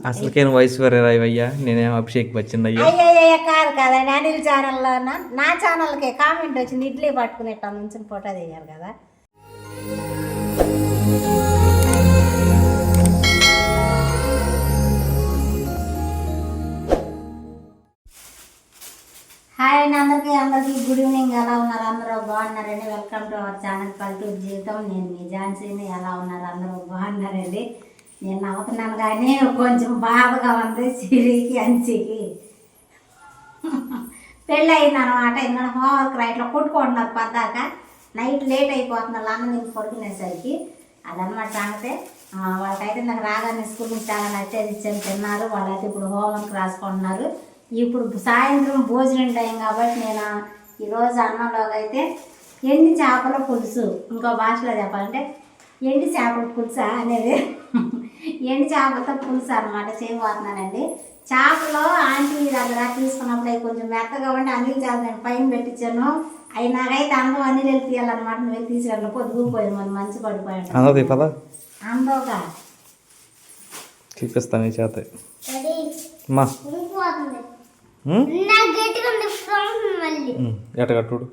అసలుకేం వయసు వేరేవయ్యా, నేనేం అభిషేక్ వచ్చింది అయ్యా. అయ్యయ్య కాదు కదండి, అనిల్ ఛానల్లో నా ఛానల్కి కామెంట్ వచ్చింది, ఇడ్లీ పట్టుకునేట్టు నుంచి ఫోటో దిగారు కదా. హాయ్ అండి, అందరికీ గుడ్ ఈవినింగ్. ఎలా ఉన్నారు? అందరూ బాగున్నారండి. వెల్కమ్ టు అవర్ ఛానల్ పల్లెటూరు జీవితం. నేను మీ ఝాన్సీని. ఎలా ఉన్నారు? అందరూ బాగున్నారండి. నేను నవ్వుతున్నాను కానీ కొంచెం బాధగా ఉంది. సిరికి అంచికి పెళ్ళి అయింది అనమాట. ఇంకా హోంవర్క్ ఇట్లా కొట్టుకుంటున్నారు పద్దాక. నైట్ లేట్ అయిపోతున్నారు అన్న నేను పడుకునేసరికి. అదనమాట సంగతే. వాళ్ళకైతే నాకు రాగానే స్కూల్ నుంచి చాలా నచ్చేది ఇచ్చాను, తిన్నారు. వాళ్ళైతే ఇప్పుడు హోంవర్క్ రాసుకుంటున్నారు. ఇప్పుడు సాయంత్రం భోజనం టైం కాబట్టి నేను ఈరోజు అన్నంలోకి అయితే ఎండి చేపల పులుసు, ఇంకో భాషలో చెప్పాలంటే ఎండి చేపల పులుసు అనేది ఎండి చేపలతో పులుసు అనమాట చేయబోతున్నానండి. చేపలు ఆంటీ దగ్గర తీసుకున్నప్పుడు అవి కొంచెం మెత్తగా ఉండి అనిల్ చేప నేను పైన పెట్టించాను. అవి నాకైతే అందం అనిల్ వెళ్ళి తీయాలన్నమాట. నువ్వు తీసుకెళ్ళి పొద్దుపోయి మరి మంచి పడిపోయాడు అందోగా చూపిస్తాను చేత ఎట్టగట్టుడు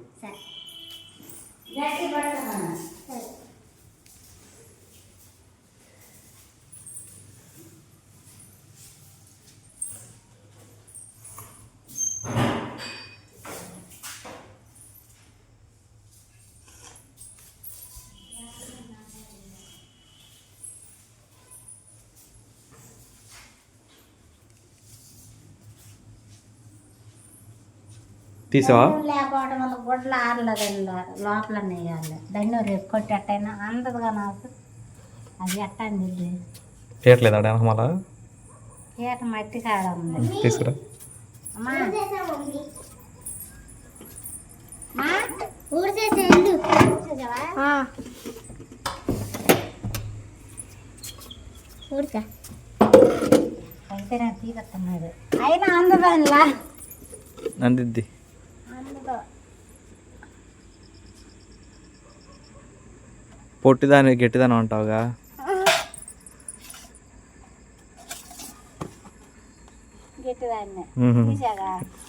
తీసావా? లేకపోవడం వల్ల గుడ్లు ఆరలేదండి, లోపల వేయాలి. దాన్ని రేపు కొట్టేట్టయినా అందదుగా నాకు. అది ఎట్టండి చేయట్లేదు ఆడ మళ్ళా ఏట మట్టి కాడ ఉంది. తీసుకురా అయితే నేను తీస్తున్నాడు అయినా అందదానిలా అందిద్ది. పొట్టిదాన్ని గట్టిదాని అంటావుగా.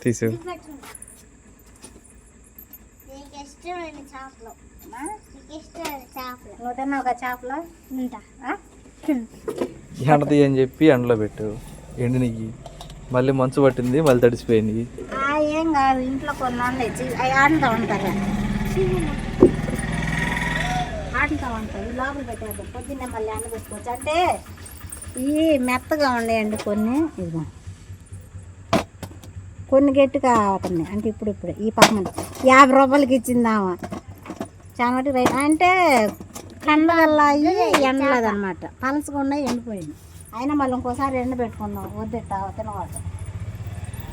తీసు ఎండ తీయని చెప్పి ఎండలో పెట్టు. ఎండి నీకు మళ్ళీ మంచు పట్టింది, మళ్ళీ తడిసిపోయింది. ఏం కాదు, ఇంట్లో కొన్ని అవి ఆడుతూ ఉంటారు, ఆడుతూ ఉంటాయి. లోపల పెట్టేది పొద్దున్నే మళ్ళీ ఎండ పెట్టుకోవచ్చు. అంటే ఇవి మెత్తగా ఉండేయండి కొన్ని. ఇదిగో కొన్ని గట్టిగా అవుతున్నాయి. అంటే ఇప్పుడు ఈ పక్కన 50 రూపాయలకి ఇచ్చిందామా చామటి రైట్. అంటే కండ వల్ల అవి ఎండలేదు అనమాట, పలసకుండా ఎండిపోయింది. అయినా మళ్ళీ ఇంకోసారి ఎండ పెట్టుకున్నాం. వద్దిట్ట తినవాడు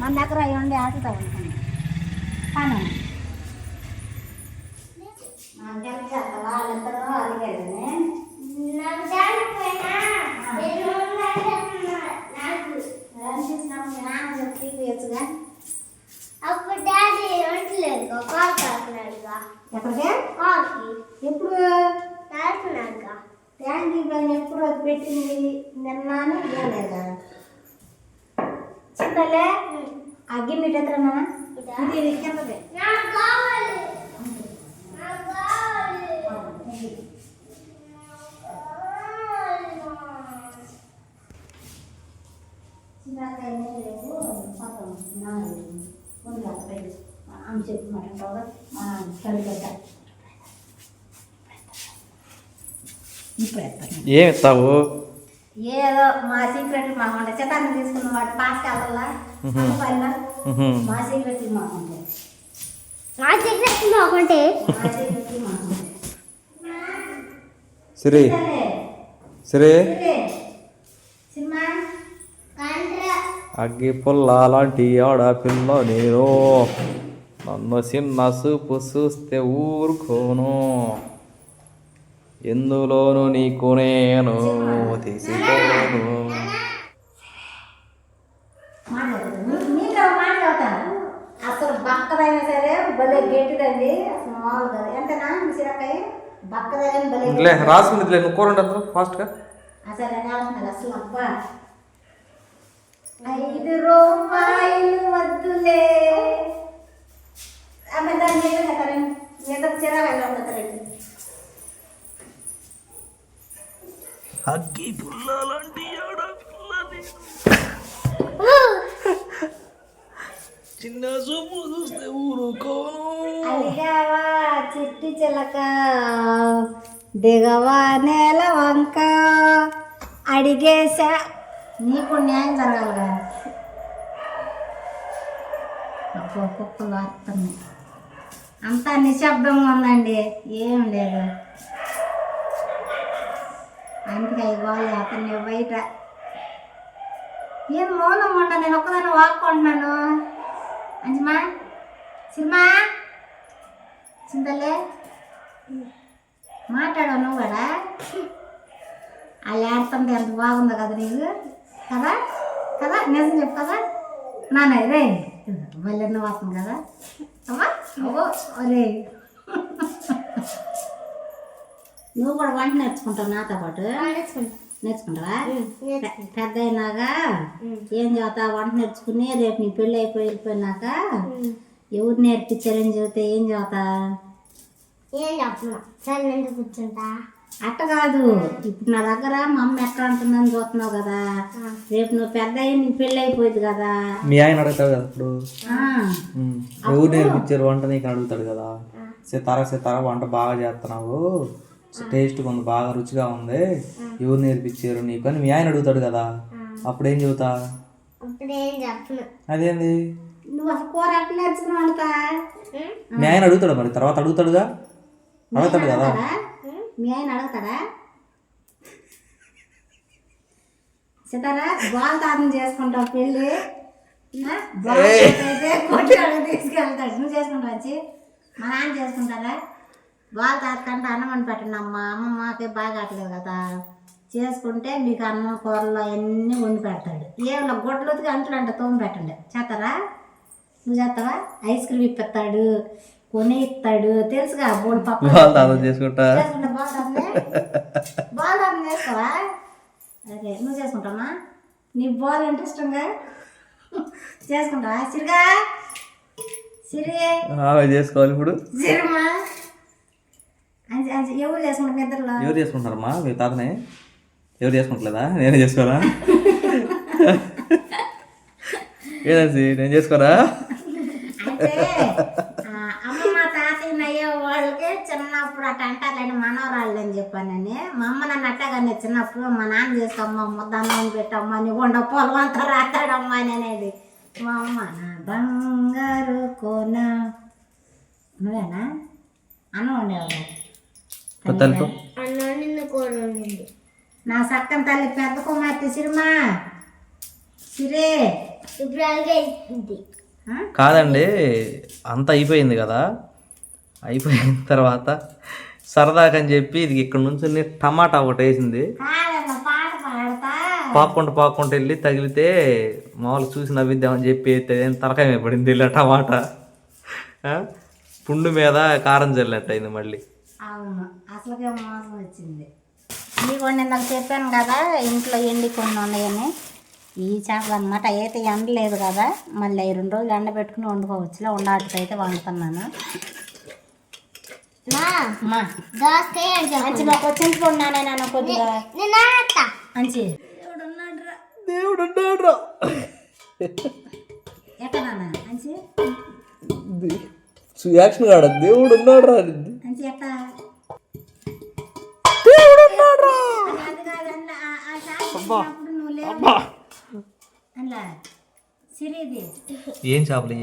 మన దగ్గర అవి ఉండి ఆడుతూ ఉంటాను. వాళ్ళిద్దరూ అడిగాడని నాన్న చెప్పి తీయచ్చుగా. అప్పుడు డాడీ వంటలేదు ఎక్కడికి ఎప్పుడు ట్యాంక్ ఎప్పుడు అది పెట్టింది నిన్నాను లేదా చిన్నలే ఆ గిన్నె ఎత్తరన్నా ఇది కిందదే. ఏం ఇస్తావు? ఏదో మా సీక్రెట్ మాకు ఉంటాయి. చిత్తాన్ని తీసుకున్న వాడు పాస్ కావాలా మా సీక్రెట్ మాకుంటే సరే సరే అగ్గి పుల్ల లాంటి ఆడపిల్ల నేను, నన్ను చిన్న చూపు చూస్తే ఊరుకోను, ఎందులోను నీకు నేను తీసుకోను. అసలు బక్కదైనా సరే భలే గట్టిదండి. అసలు మామూలుగా ఎంతనా సిరకాయ బక్కదైనా భలే రాసుకుంది. నువ్వు కూర ఉండదు ఫాస్ట్గా. అసలు అసలు అబ్బా రూపాయలు వద్దులే ఆమె దాన్ని ఏదో చిరా వెళ్ళతారండి. అగ్గి పుల్లాలంటి చిన్న చూపు చూస్తే ఊరుకోను. అడిగావా చిట్టి చిలక దిగవా నేల వంక అడిగేశా నీకు న్యాయం జరగాలిగా. ఒక్కొక్కరు అర్థం అంతా నిశ్శబ్దంగా ఉందండి, ఏం లేదు. అందుకే ఇవాళ అతన్ని బయట ఏం మౌనం ఉండ, నేను ఒక్కదాన్ని వాక్కుంటున్నాను. అంజమా సినిమా చింతలే మాట్లాడావు నువ్వు కూడా. వాళ్ళు ఆడుతుంటే ఎంత బాగుందో కదా నీకు, కదా కదా నిజం చెప్పు కదా నాన్న. రే మళ్ళీ ఎన్నో వస్తుంది కదా అమ్మా. ఒరే నువ్వు కూడా వంట నేర్చుకుంటావు నాతో పాటు? నేర్చుకుంటావా? పెద్ద అయినాక ఏం చదువుతా వంట నేర్చుకుని రేపు నీ పెళ్ళి అయిపోయి వెళ్ళిపోయినాక ఎవరు నేర్పించారని చెబితే ఏం చదువుతా? ఏం చెప్పను కూర్చుంటా. అట్ట కాదు, ఇప్పుడు నా దగ్గర మా అమ్మ ఎక్కడ అంటుందని చూస్తున్నావు కదా, రేపు నువ్వు పెద్ద అయ్యి నీ పెళ్ళి అయిపోయింది కదా. మీ ఆయన అడుగుతావు కదా ఇప్పుడు, ఎవరు నేర్పించారు వంట నీకు అడుగుతాడు కదా. సితారా వంట బాగా చేస్తున్నావు, టేస్ట్గా ఉంది, బాగా రుచిగా ఉంది, ఎవరు నేర్పించారు నీకు అని మీ ఆయన అడుగుతాడు కదా. అప్పుడేం చెబుతా? అదేంది నువ్వు అసలు కూర ఎట్లా నేర్చుకుని వండుతా? మీ ఆయన అడుగుతాడు మరి, తర్వాత అడుగుతాడు కదా. మీ ఆయన అడుగుతాడా? సితారా బాల్ తాతం చేసుకుంటావు పెళ్ళి, అయితే కొట్టాడు తీసుకెళ్తాడు. నువ్వు చేసుకుంటావు వచ్చి మా నాన్న చేసుకుంటారా? బాల్ తాతకంటే అన్నం అని పెట్టండి అమ్మ, అమ్మమ్మకి బాగా అట్లేదు కదా, చేసుకుంటే మీకు అన్నం కూరలు అవన్నీ వండి పెడతాడు. ఏమన్నా గొడ్లకి అంట్లు అంటే తోమి పెట్టండి. చేస్తారా? నువ్వు చేస్తావా? ఐస్ క్రీమ్ ఇప్పిస్తాడు, కొని ఇస్తాడు, తెలుసుగా. బోల్ పప్పు చేసుకుంటా బాల్ తాతం చేసుకోవా? అదే నువ్వు చేసుకుంటావా? నీ బాల్ అంటే ఇష్టంగా చేసుకుంటావా? సిరిగా సిరి చేసుకోవాలి ఇప్పుడు. సిరిమా ఎవరు చేసుకుంటారు? నిద్రలో ఎవరు చేసుకుంటారమ్మా? మీ తాతనే ఎవరు చేసుకుంటలేదా? నేనే చేసుకోరా? ఏదండి నేను చేసుకోరా? అంటే అమ్మమ్మ తాతయ్య అయ్యే వాళ్ళకి చిన్నప్పుడు అట్ట అంటారులేండి మనవరాళ్ళు అని చెప్పానని. మా అమ్మ నన్ను అట్టగానే చిన్నప్పుడు మా నాన్న చేసుకోమ్మా ముద్ద అన్నం పెట్టమ్మా నీ కొండ పొలం అంతా రాస్తాడమ్మా అని అనేది. మా అమ్మ నా బంగారు కోన నువ్వేనా అన్నం ఉండేవాళ్ళు. నా సక్కని తల్లి పెద్ద కుమార్తె సిరిమా సిరే కాదండి, అంతా అయిపోయింది కదా. అయిపోయిన తర్వాత సరదాకని చెప్పి ఇది ఇక్కడ నుంచి టమాటా ఒకటి వేసింది. పాక్కుంటూ వెళ్ళి తగిలితే మామూలు చూసి నవ్విద్దామని చెప్పి తలకాయ పడింది ఇలా టమాటా. పుండు మీద కారం చల్లినట్టు అయింది మళ్ళీ. అవును, అసలుకే మోసం వచ్చింది. మీకు నాకు చెప్పాను కదా ఇంట్లో ఎండి కొన్ని ఉన్నాయని. ఈ చేపలు అనమాట అయితే ఎండలేదు కదా, మళ్ళీ 2 రోజులు ఎండ పెట్టుకుని వండుకోవచ్చులే. ఉండవాటికి అయితే వండుతున్నాను. చించుకున్నాను కొద్దిగా మంచి దేవుడు ఉన్నాడు ఎట్టనా మంచి యాక్షన్ కాడ దేవుడు ఉన్నాడు రా మంచి ఎట్ట ఏం చేపలు?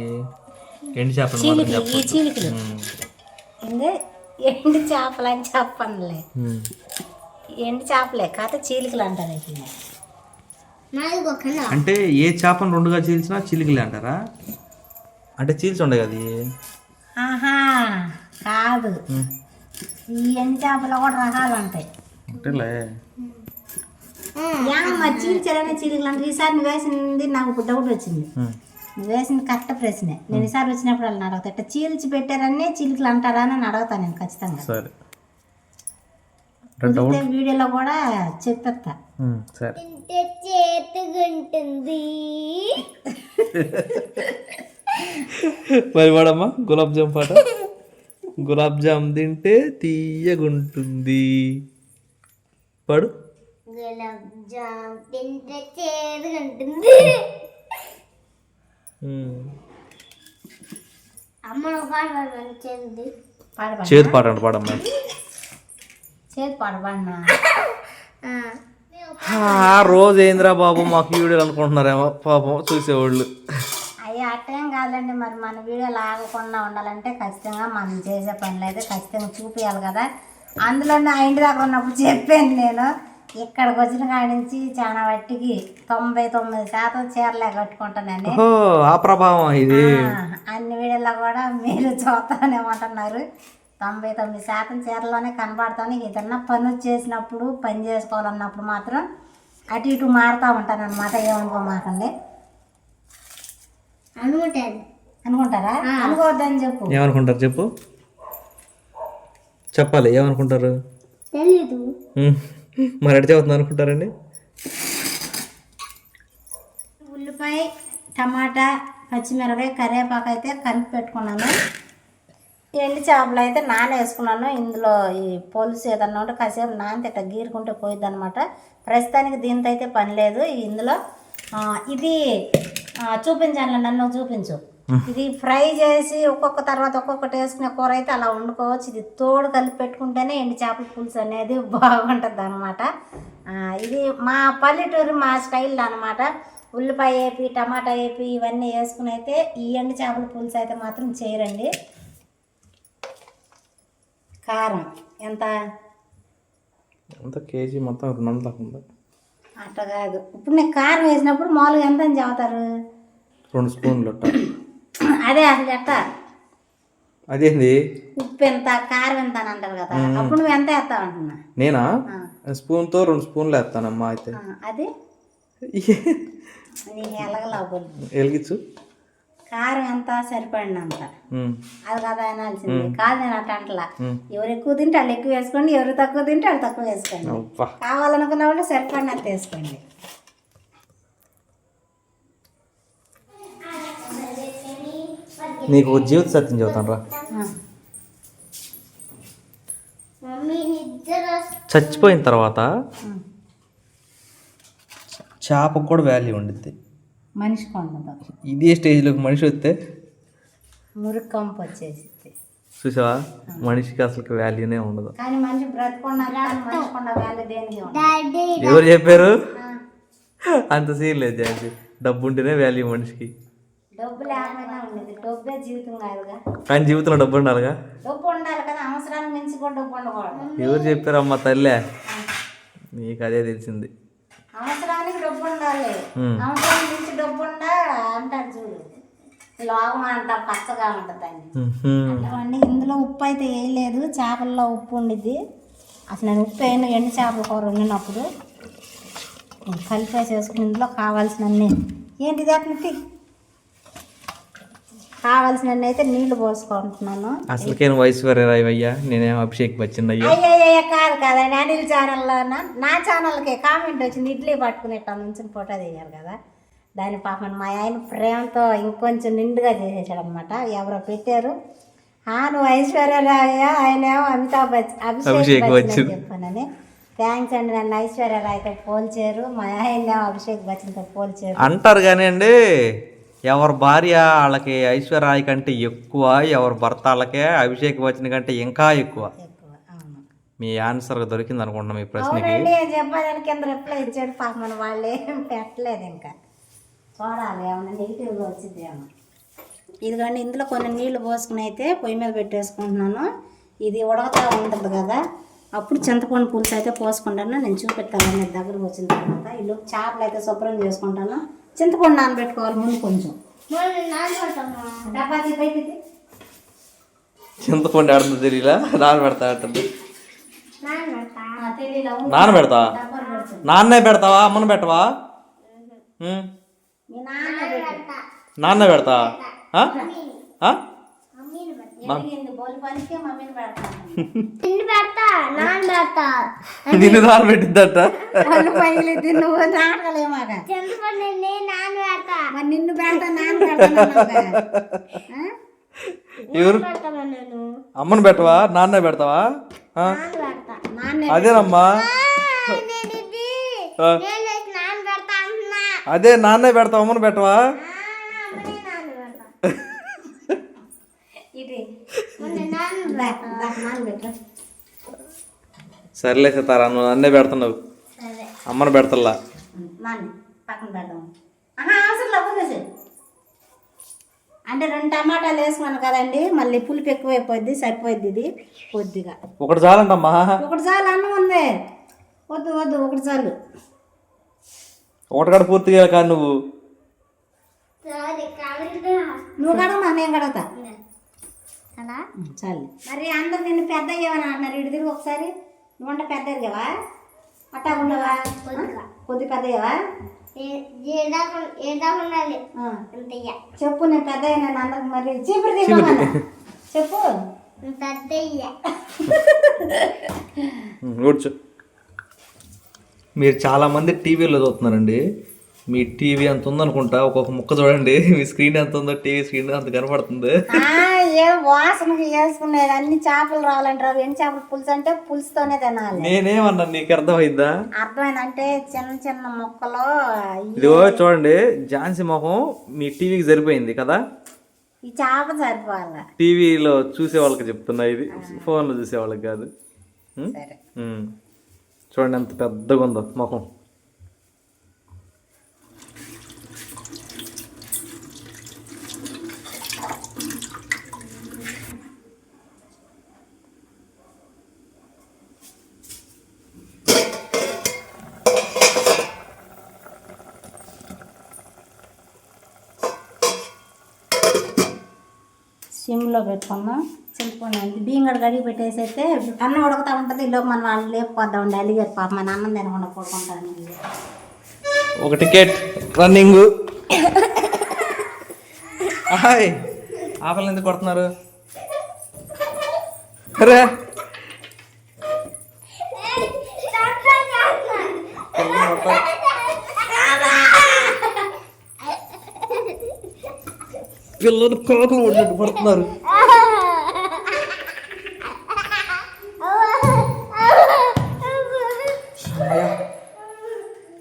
ఎండి చేపలు. ఈ చీలికలు ఎండి చేపలు అని చెప్పనులే, ఎండి చేపలే కాకపోతే చీలికలు అంటారు. అంటే ఏ చేపను 2గా చీల్చినా చీలికలే అంటారా? అంటే చీల్చి ఉండే కదా. ఆహా కాదు, ఈ ఎండి చేపలు కూడా రకాలు ఉంటాయి. అంటేలే చీల్చారనే చీలికలు అంటే. ఈసారి నువ్వు వేసింది నాకు ఇప్పుడు డౌట్ వచ్చింది. నువ్వు వేసింది కరెక్ట్ ప్రశ్నే. నేను ఈసారి వచ్చినప్పుడు వాళ్ళని అడుగుతా, ఇట్లా చీల్చి పెట్టారనే చీలికలు అంటారా అని అడుగుతాను నేను ఖచ్చితంగా. సరే కుదిరితే వీడియోలో కూడా చెప్పేస్తా. సరే చేతుగుంటుంది. మరి వాడమ్మా గులాబ్ జామ్ పాట. గులాబ్ జామ్ తింటే తీయగుంటుంది పాడు. గులాబ్ జామ్ తింటే చేతుగుంటుంది. అమ్మ పాడు చేదు చేదు పాట అంట పాడమ్మా. చేతి పడబడినా రోజు ఏంద్రా బాబు మాకు వీడియోలు అనుకుంటున్నారేమో పాపం చూసేవాళ్ళు. అయ్యో అట్టేం కాదండి. మరి మన వీడియోలు ఆగకుండా ఉండాలంటే ఖచ్చితంగా మనం చేసే పనులు అయితే ఖచ్చితంగా చూపించాలి కదా. అందులో ఆ ఇంటి దగ్గర ఉన్నప్పుడు చెప్పాను నేను. ఇక్కడికి వచ్చిన కాడి నుంచి చాలా వట్టికి 99% చీరలే కట్టుకుంటానని. ఆ ప్రభావం ఇది. అన్ని వీడియోలో కూడా మీరు చూస్తానే ఉంటున్నారు. 99% చీరలోనే కనబడతాను. ఏదన్నా పని చేసినప్పుడు పని చేసుకోవాలన్నప్పుడు మాత్రం అటు ఇటు మారుతూ ఉంటాను అనమాట. ఏమనుకోమాకండి. అనుకుంటారా? అనుకోవద్దని చెప్పు. ఏమనుకుంటారు చెప్పు, చెప్పాలి. ఏమనుకుంటారు? తెలీదు. మరి అడితే అవుతుంది అనుకుంటారండి. ఉల్లిపాయ, టమాటా, పచ్చిమిరపకాయ, కరివేపాకు అయితే కలిపి పెట్టుకున్నాను. ఎండు చేపలు అయితే నానేసుకున్నాను. ఇందులో ఈ పులుసు ఏదన్నా ఉంటే కాసేపు నానితే ఇట్లా గీరుకుంటే పోయిద్ది అనమాట. ప్రస్తుతానికి దీంతో అయితే పని లేదు. ఇందులో ఇది చూపించాను, నన్ను చూపించు. ఇది ఫ్రై చేసి ఒక్కొక్క తర్వాత ఒక్కొక్కటి వేసుకునే కూర అయితే అలా వండుకోవచ్చు. ఇది తోడు కలిపి పెట్టుకుంటేనే ఎండు చేపల పులుసు అనేది బాగుంటుంది అనమాట. ఇది మా పల్లెటూరు మా స్టైల్ అనమాట. ఉల్లిపాయ వేపి టమాటా వేపి ఇవన్నీ వేసుకుని అయితే ఈ ఎండు చేపల పులుసు అయితే మాత్రం చేయరండి. కారం ఎంత కేజీ మొత్తం 200 దాకా ఉంది. అట్లా కాదు. ఇప్పుడు నేను కారం వేసినప్పుడు మామూలుగా ఎంత అని చెబుతారు? 2 స్పూన్లు. అదే అసలు ఎట్ట అదేంది? ఉప్పు ఎంత కారం ఎంత అని అంటారు కదా. అప్పుడు నువ్వు ఎంత వేస్తావు అంటున్నా. నేనా స్పూన్తో 2 స్పూన్లు వేస్తానమ్మా. అయితే అది ఎలగలవు వెలిగించు. కారం ఎంత సరిపడినంత అది కదా అనాల్సింది. కాదు నేను అట్ట అంటలా. ఎవరు ఎక్కువ తింటే వాళ్ళు ఎక్కువ వేసుకోండి, ఎవరు తక్కువ తింటే వాళ్ళు తక్కువ వేసుకోండి. కావాలనుకున్న వాళ్ళు సరిపడినంత వేసుకోండి. నీకు జీవిత సత్యం చెబుతాను రా. చచ్చిపోయిన తర్వాత చేపకు కూడా వాల్యూ ఉండిద్ది. మనిషికి ఉండదు. ఇదే స్టేజ్లోకి మనిషి వస్తే మురికి కంపు వచ్చేసి చూసావా, మనిషికి అసలు వాల్యూనే ఉండదు. కానీ మనిషి బ్రతకుండా వాల్యూ దేనికి? ఎవరు చెప్పారు? అంత సీన్ లేదు జాన్సీ. డబ్బు ఉంటేనే వాల్యూ మనిషికి. డబ్బు లేకపోయినా ఉండేది. డబ్బే జీవితం కాదుగా. కానీ జీవితంలో డబ్బు ఉండాలిగా. డబ్బు ఉండాలి కదా. అవసరాన్ని మించి కూడా డబ్బు ఉండకూడదు. ఎవరు చెప్పారు అమ్మ తల్లే? నీకు అదే తెలిసింది. అవసరానికి డబ్బు ఉండాలి. అవసరాన్ని మించి డబ్బు ఉండా అంటారు చూడు. లోగం అంట పచ్చగా ఉంటుందండి. అట్లాంటి ఇందులో ఉప్పు అయితే వేయలేదు. చేపల్లో ఉప్పు ఉండిద్ది. అసలు నేను ఉప్పు వేయను. ఎండు చేపల కూర వండినప్పుడు కలిపేసేసుకుని ఇందులో కావాల్సినన్ని ఏంటిది అట్లకి కావాల్సినన్ని అయితే నీళ్లు పోసుకుంటున్నాను. అసలుకే ఐశ్వర్యరాయ్ అయ్యా, నేనేమో అభిషేక్ బచ్చన్ అయ్యా. అయ్యయ్య కాదు కదండి. అనిల్ ఛానల్లో నా ఛానల్కి కామెంట్ వచ్చింది. ఇడ్లీ పట్టుకునేట నుంచి ఫోటో దిగారు కదా. దాని పాపం మా ఆయన ప్రేమతో ఇంకొంచెం నిండుగా చేసేసాడు అనమాట. ఎవరో పెట్టారు, నువ్వు ఐశ్వర్యరాయ, ఆయన ఏమో అభిషేక్ బచ్చన్ చెప్పానని. థ్యాంక్స్ అండి. నన్ను ఐశ్వర్యరాయ్తో పోల్చారు, మా ఆయన ఏమో అభిషేక్ బచ్చన్తో పోల్చారు అంటారు. కానీ అండి, ఎవరి భార్య వాళ్ళకి ఐశ్వర్యరాయ్ కంటే ఎక్కువ, ఎవరి భర్త వాళ్ళకే అభిషేక్ బచ్చన్ కంటే ఇంకా ఎక్కువ. మీ ఆన్సర్ దొరికింది అనుకుంటున్నా మీ ప్రశ్నకి. చెప్పడానికి కింద రిప్లై ఇచ్చాడు. పాపం వాళ్ళు ఏం పెట్టలేదు. ఇంకా చూడాలి ఏమన్నా నెగిటివ్గా వచ్చింది ఏమో. ఇదిగోండి, ఇందులో కొన్ని నీళ్లు పోసుకుని అయితే పొయ్యి మీద పెట్టేసుకుంటున్నాను. ఇది ఉడకతా ఉంటుంది కదా, అప్పుడు చింతపండు పులుసు అయితే పోసుకుంటాను. నేను చూపెట్టాను మీరు దగ్గరకు వచ్చిన తర్వాత. ఇల్లు చేపలు అయితే శుభ్రం చేసుకుంటాను. చింతపండు నానబెట్టుకోవాలి ముందు కొంచెం. చపాతీ పెట్టింది చింతపండు ఆడుతుంది తెలియలా, నానబెడతా అంటుంది. తెలియదు. నానబెడతా? నాన్నే పెడతావా, అమ్మను పెట్టవా? మీ నాన్న నాన్న పెడతా? ఎదిగింది బోలి పనికి మమ్మీని పెడతాను నిన్ను పెడతా నాన్న పెడతా నిన్ను దారి పెట్టిద్దట. వాళ్ళు పగిలిద్ది నువ్వు నాటకలేమాక చింతపండు నేను నాన్న పెడతా మరి నిన్ను పెడతా నాన్న పెడతాను ఎవరు పెడతామా నేను అమ్మను పెట్టవా నాన్న పెడతావా? నాన్న పెడతా నాన్న అదేనమ్మా, నేను ఇది ఆ, నేను నాన్న పెడతా అంటున్నా అదే నాన్నే పెడతావు అమ్మను పెట్టవా? అమ్మనే నాన్న పెడతా ఇది మొన్న నాన్న నాన్న పెట్టు సర్లే సీతారా, నువ్వు నన్నే పెడుతున్నావు, సరే అమ్మను పెడతల్లా. నాన్న పక్కన పెడదాం అవసరం లేదు అంటే 2 టమాటాలు వేసుకున్నాను కదండి, మళ్ళీ పులుపు ఎక్కువైపోద్ది, సరిపోద్ది ఇది కొద్దిగా. ఒకటి చాలంటమ్మా. ఒకటి చాలు అన్నం ఉంది, వద్దు వద్దు ఒకటి చాలు. ఒకటి కాడ పూర్తిగా కానీ నువ్వు సరే కాబట్టి నువ్వు కడగమా నేను కడగతా అలా చాలు. మరి అందరు నిన్ను పెద్ద అయ్యావని అంటున్నారు, ఇటు తిరిగి ఒకసారి. నువ్వు అంటే పెద్ద అయ్యావా అట్టా ఉండవా? కొద్ది పెద్ద అయ్యావా? ఏదా ఉండాలి అంతయ్య చెప్పు నేను పెద్ద అయ్యాను అందరికి. మరి చీపురు తీసుకోమన్నా చెప్పు. పెద్దయ్య కూర్చో. మీరు చాలామంది టీవీలో చూస్తున్నారండి, మీ టీవీ ఎంత ఉందనుకుంటా, ఒక్కొక్క ముక్క చూడండి, మీ స్క్రీన్ ఎంత ఉందో టీవీ స్క్రీన్ అంత కనపడుతుంది. ఏ వాసనకి వేసుకునేది అన్ని చేపలు రావాలంటారు. ఎన్ని చేపలు పులుసు అంటే పులుసుతోనే తినాలి. నేనేమన్నా నీకు అర్థమైందా? అర్థమైందంటే చిన్న చిన్న ముక్కలు ఇదిగో చూడండి, ఝాన్సీ మొహం మీ టీవీకి సరిపోయింది కదా. ఈ చేప సరిపోవాలి. టీవీలో చూసే వాళ్ళకి చెప్తున్నా, ఇది ఫోన్లో చూసే వాళ్ళకి కాదు. సరే చూడండి ఎంత పెద్దగా ఉందో మొహం. సిమ్లో పెట్టుకున్నాం. చింతపండు బియ్యం కూడా కడిగి పెట్టేసైతే అన్నం ఉడకతా ఉంటుంది. ఈలోపు మనం వాళ్ళు లేకపోద్దాం ఉండి అలిగారు పాప, మన అన్నం తినకుండా పడుకుంటాను. ఒక టికెట్ రన్నింగ్. హాయ్, ఆకలి ఎందుకు కొడుతున్నారు? అరే పిల్లలు కోకం ఉన్నట్టు పడుతున్నారు.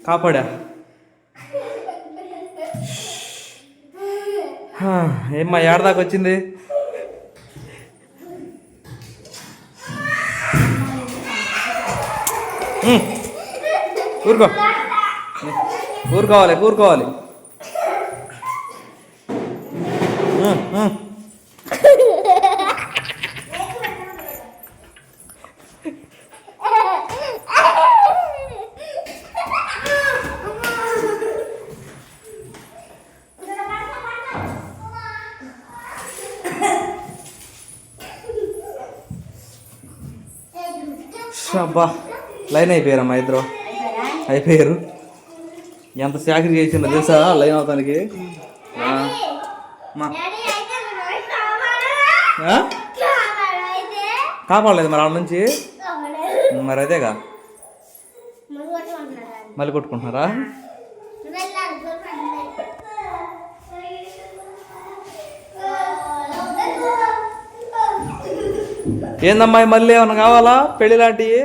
కాపాడా? ఏమ్మా ఏడదాకా వచ్చింది? కూరుకో, కూరుకోవాలి కూరుకోవాలి. అబ్బా, లైన్ అయిపోయారమ్మా ఇద్దరు, అయిపోయారు. ఎంత సాకరీ చేసిందో తెలుసా లైన్ అవటానికి. కాపాడలేదు మరి ఆడ నుంచి, మరి అదేగా మళ్ళీ కొట్టుకుంటున్నారా? ఏందమ్మా మళ్ళీ ఏమన్నా కావాలా పెళ్ళి లాంటివి?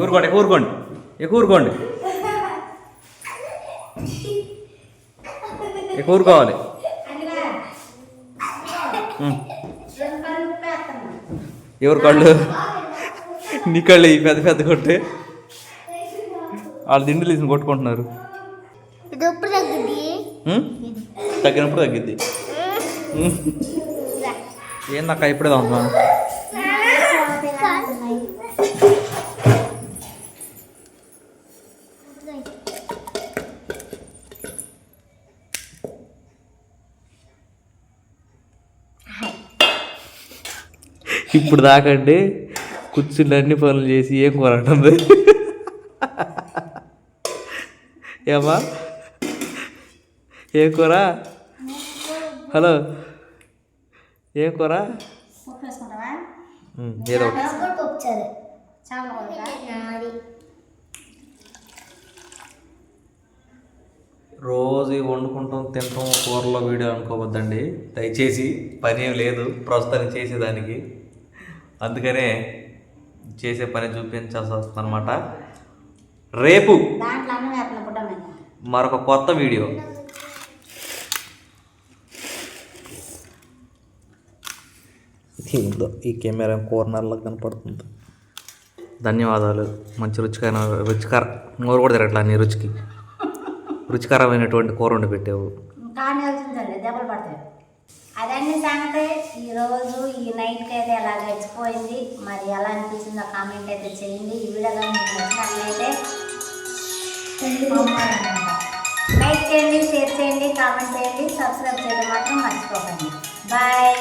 ఊరుకోండి ఊరుకోండి ఎక్కువ ఊరుకోండి, ఎక్కువ ఊరుకోవాలి. ఎవరు కళ్ళు? నీ కళ్ళు ఈ పెద్ద పెద్ద కొట్టే వాళ్ళు దిండులు తీసుకుని కొట్టుకుంటున్నారు. తగ్గినప్పుడు తగ్గిద్ది. ఏందక్క ఇప్పుడే తాగుతున్నా? ఇప్పుడు దాకండి కూర్చుని అన్ని పనులు చేసి ఏం కూర అంటుంది. ఏమా ఏ కూర? హలో ఏ కూర? ఉప్పు వేసుకుంటావా? ఏదో ఒకటి. వచ్చారు చాలా రోజు ఇవి వండుకుంటాం తింటాం కూరలో వీడియో అనుకోవద్దండి దయచేసి. పని ఏం లేదు ప్రస్తుతానికి చేసేదానికి, అందుకనే చేసే పని చూపించాల్సి వస్తుంది అనమాట. రేపు దాంట్లో అన్నం వేస్తున్న బుడ్డ మీద మరొక కొత్త వీడియో. ఏందో ఈ కెమెరా కోర్నర్లో కనపడుతుంది. ధన్యవాదాలు. మంచి రుచికర నోరు కూడా తిరగట్లా నీ రుచికరమైనటువంటి కూర వండి పెట్టావు. కానీ వచ్చిందండి దెబ్బలు పడతాయి. అదన్నీ సంగతే. ఈరోజు ఈ నైట్కి అయితే ఎలా గడిచిపోయింది, మరి ఎలా అనిపించిందో కామెంట్ అయితే చేయండి. ఈ వీడియో కానీ మీకు నచ్చినట్లయితే లైక్ చేయండి, షేర్ చేయండి, కామెంట్ చేయండి, సబ్స్క్రైబ్ చేయడం మాత్రం మర్చిపోకండి. బాయ్.